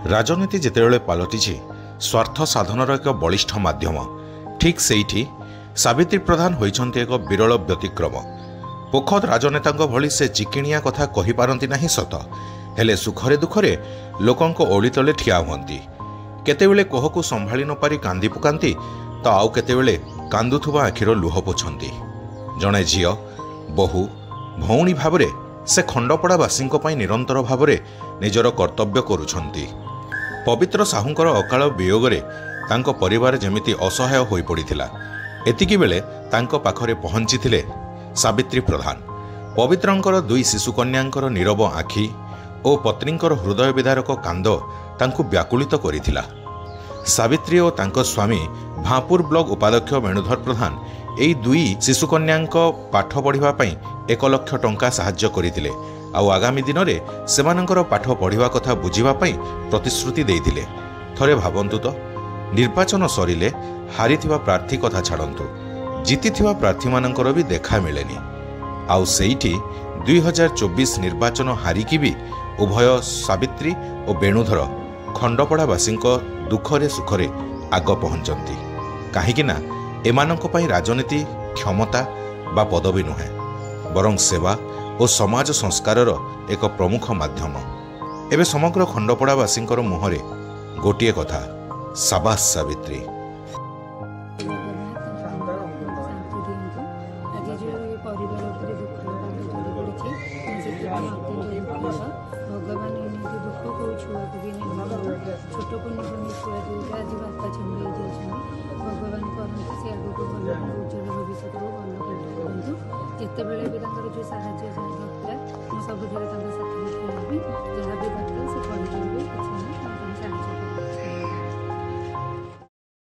राजनीति जितेबाला पलटिछि स्वार्थ साधनर एक बलिष्ठ माध्यम, ठीक सेठी सावित्री प्रधान होइछन्ति एक विरल व्यतिक्रम। पोखत राजनेता भली से चिकिणिया कथा कहि पारंती नाही सत, हेले सुखरे दुखरे लोकंक ओली तले ठिया हुअन्ति। केतेबेले कोहकु संभाळी न पारि कांदी पकांती तो आउ केतेबेले कांदुथुबा आखिर लुह पोछन्ति। जणे झियो बहु भौणी भावरे से खंडपड़ावासी निरंतर भावरे निजर कर्तव्य करुछन्ति। पवित्र साहुंकर अकाल वियोगरे तांको परिवार जेमिति असहाय होई पड़िथिला। एतिकी बेले तांको पाखरे पहुंचीथिले सावित्री प्रधान। पवित्रंकर दुई शिशुकन्यांकर नीरव आखि और पत्नींकर हृदय विदारक कांद तांको व्याकुलित करिथिला। सावित्री और तांको स्वामी भापुर ब्लॉक उपाध्यक्ष वेणुधर प्रधान एई दुई शिशुकन्यांक पाठ पढ़िबा पई 1 लाख टंका साहाय्य करिथिले। आउ आगामी दिन में सेमानंकर पाठ पढ़िबा कथा बुझिबा पई प्रतिश्रुति देइथिले। थरे भाबंतु तो निर्वाचन सरिले हारिथिबा प्रार्थी कथा छाड़ंतु, जीतिथिबा प्रार्थी मानंकर भी देखा मिलेनी। आउ सेइठी 2024 निर्वाचन हारिकी भी उभय सावित्री और वेणुधर खंडपड़ावासी दुखरे सुखरे आग पहुंचती। कहीं एमानंक पई राजनीति क्षमता बा पदवी नुहे, बरं सेवा और समाज संस्कारर एक प्रमुख माध्यम। एवं समग्र खंडपड़ावासी मुहरे गोटे कथा, साबास सावित्री। छोट को छुआ दूसरा आज बापा छुड़े भगवान करते से आगे को भल उज्जवल भविष्य को भल करते जिते बड़े भी जो साहय दरकार सब साथी जहाँ भी दरकार से कर